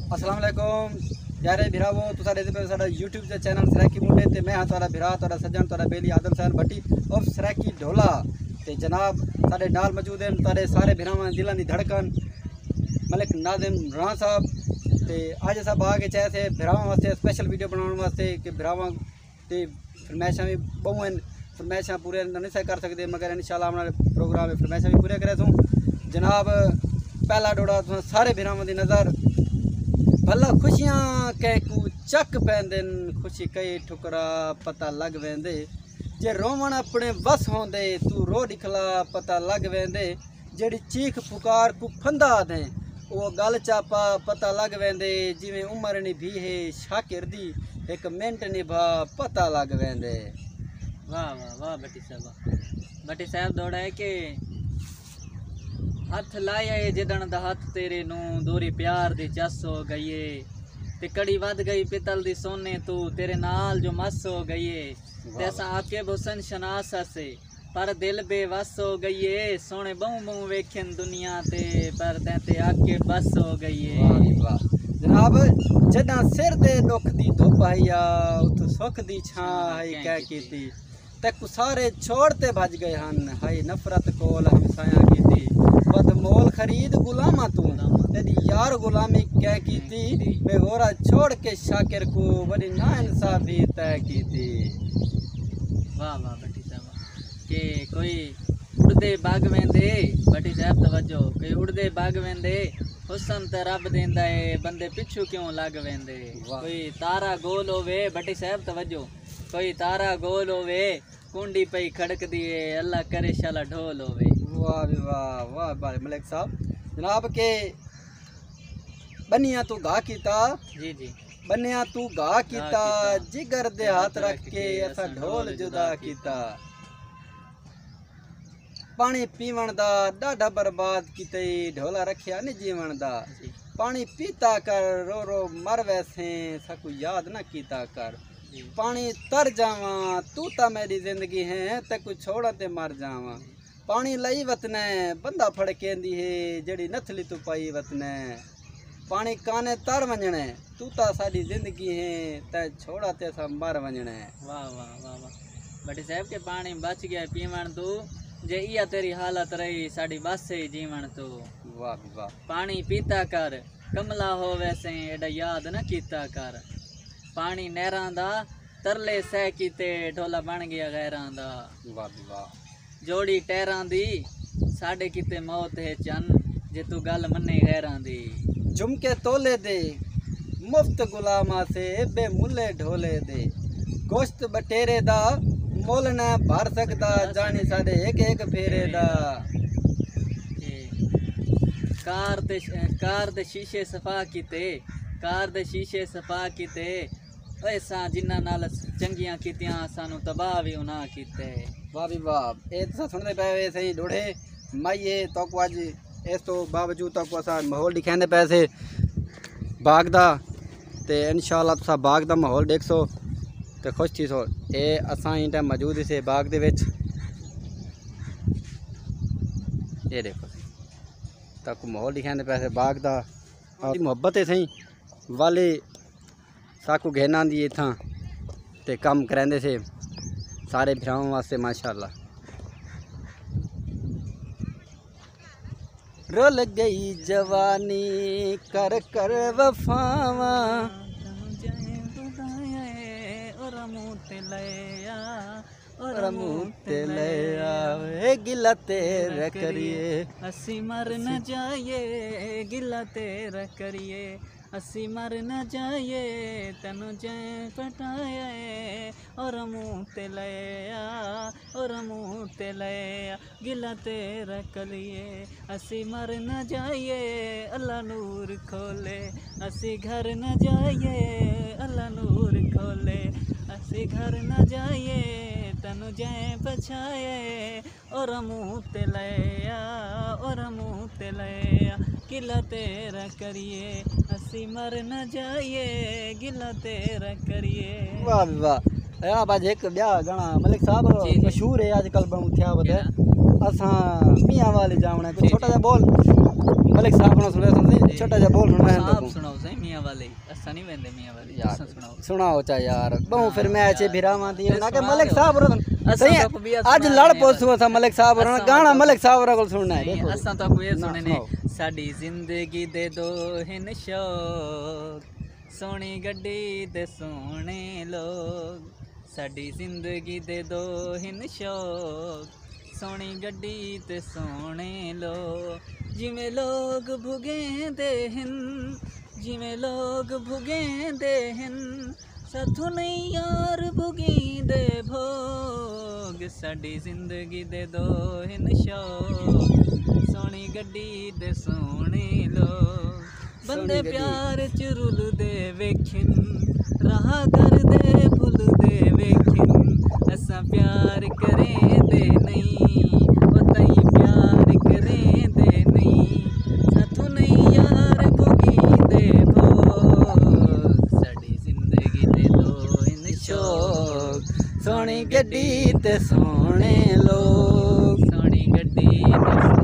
अस्सलाम वालेकुम यारे भिरावो तुसा देखते पे साडा यूट्यूब के चैनल सराकी मुंडे ते मैं हां तुहाडा भिरा तुहाडा सज्जन तुहाडा बेली आदम सैन भट्टी और सराकी ढोला ते जनाब साडे नाल मौजूद हैं तुहाडे सारे भिरावां दिलां दी धड़कन मलिक नाज़िम राणा साहब ते अज अस आ के चाहे थे भिरावां वास्ते स्पेशल वीडियो बनाने वास्ते कि भिरावां ते फरमाइशां भी बहु हैं फरमाइशां पूरे नहीं से कर सकते मगर इंशाल्लाह हमारे प्रोग्राम में फरमाइशां भी पूरे करे सूँ जनाब पहला डोड़ा तुम सारे भिरावां दी नज़र भला खुशियां कहकू चक पैंदे खुशी कई ठुकरा पता लग वेंदे जे रोवण अपने वस होंदे तू रो दिखला पता लग वेंदे जेड़ी चीख पुकार को फंदा दें वो गल चापा पता लग वेंदे जिवें उम्र नहीं भी है शाकिर दी एक मिनट निभा पता लग वेंदे। वाह वाह वाह भट्टी साहब दौड़ा है कि हथ लाया है जडन दा हथ तेरे नू दोरी प्यार दी चस हो गई है ते कड़ी वध गई पितल दी सोने तू तेरे नाल जो मस हो गई है ते असा आके हुसन शनास से पर दिल बेवस हो गई है सोने बहु बहु वेखन दुनिया ते पर ते आके बस हो गई है। वाह जनाब जदा सिर दे दुख दी धुप आईया उत सुख दी छां आई कह कीती ते सारे छोड़ते भज गए हन हाई नफरत कोल हमसाया कीती बदमोल खरीद गुलामा तू तेरी यार गुलामी कह कीती मैं होरा छोड़ के शाकिर को बड़ी नाइंसाफी तय कीती। वाह वाह भट्टी साहब के कोई उड़दे बाग वेंदे भट्टी साहब तवज्जो कोई उड़दे बाग वेंदे हुसन ते रब देंदा है बंदे पिछू क्यों लग वेंदे कोई तारा गोल होवे भट्टी साहब तवज्जो कोई तारा गोल होवे कुंडी पई खड़क दिए अल्लाह करे शाला ढोल होवे। वाह वाह वाह वाह मलिक साहब जनाब के बनिया तू गा कीता जी जी बनिया तू गा कीता जिगर दे हाथ रख के असा ढोल जुदा कीता पानी पीवण दा डाढा बर्बाद कीते ढोला रखिया नहीं जीवन दा पानी पीता कर रो रो मर वैसे सकू याद ना कीता कर पानी तर जावा तू ता मेरी जिंदगी है ते कुछ छोड़ा ते मर जावा पानी लई वतने बंदा फड़ केंदी है जड़ी नथली तू पाई वतने पानी काने तर वंजने तू ता साडी जिंदगी है ते छोड़ा ते सा मर वंजने। वाह वाह वाह वाह भट्टी साहब के पानी बच गया पीवण तू जे इया तेरी हालत रही साडी बस से जीवन तू। वाह वाह पानी पीता कर कमला हो वैसे एडा याद न कीता कर पानी नहरां दा तरले सह कीते ढोला बन गया गैरां दा। वाह वाह जोड़ी टहरां दी साडे किते मौत है चन जे तू गल मन्ने गैरां दी झुमके तोले दे मुफ्त गुलामा से बेमुल्ले ढोले दे गोश्त बटेरे दा मोल न भर सकदा जानी साडे एक एक फेरे दा कार दे शीशे सफा कीते कार दे शीशे सफा कीते ऐसा जिन्ना नाल चंगियां कीतियां सानू तबाह भी उना कीते। वाह भी वाह ए तुसा सुनदे पे सही ढोड़े माइए तक अज इस तो बावजूद तक असा माहौल दिखाते पे से बाग दा ते इंशाल्लाह तुसा बाग दा माहौल देख सो ते खुश थी सो ए असा इन टाइम मौजूद से बाग दे विच ये देखो तक माहौल दिखाते पे से बाग दा और मुहब्बत है सही वाले साकू घेना दी इत्थां ते कम करांदे से सारे भरावां वास्ते माशाअल्लाह। रुल गई जवानी कर कर वफावा और मुँह ते लया गिला तेरा करिए असी मर न जाइए गिला तेरा करिए असी मर न जाइए तेनू जै पटाया और मुँह ते लया और मुँह ते लया गिला तेरा करिए असी मर न जाइए अल्लाह नूर खोले असी घर न जाइए अल्लाह नूर खोले असी घर न जाइए तेनू जै पछाए और मुँह ते लया और मुँह ते लया गिला तेरा करिए असी मर न जाइए गिला तेरा करिए। वाह वाह यार बाज एक ब्याह गाना मलिक साहब मशहूर है आजकल बनू थिया बदे असा मियां वाले जावना छोटा जा बोल मलिक साहब ने सुने छोटा जा बोल सुना है आप सुनाओ सही मियां वाले असा नहीं वेंदे मियां वाले यार सुनाओ सुनाओ चा यार बहु फिर मैं अच्छे भिरावां दी ना के सुना मलिक दो। साहब रो असां सही तो कभी आज सुना लड़ नहीं पोसुआ था मलिक साहब रो असां गाना तो- मलिक साहब रो सुनना है नहीं देखो असां तो कोई ना, सुने ने सुनाओ। साडी जिंदगी दे दो हिन शौक सोहनी गड्डी ते सोहने लोग साडी जिंदगी दे दो हिन शौक सोहनी गड्डी ते सोहने लोग जिवें लोग भुगेंदे हिन जिवें लोग भुगेंदे हिन साथों नहीं यार भुगींदे भोग साडी जिंदगी दे दो हिन शौक सोहनी गड्डी ते सोहने लोग बंदे गड्डी। प्यार च रुलदे वेखिन राह करदे भुलदे वेखिन असां प्यार करेंदे नहीं ओ ताईं प्यार करेंदे नहीं साथों नहीं यार भुगींदे भोग साडी जिंदगी दे दो इन शौक सोहनी गड्डी ते सोहने लोग सोहनी गड्डी ते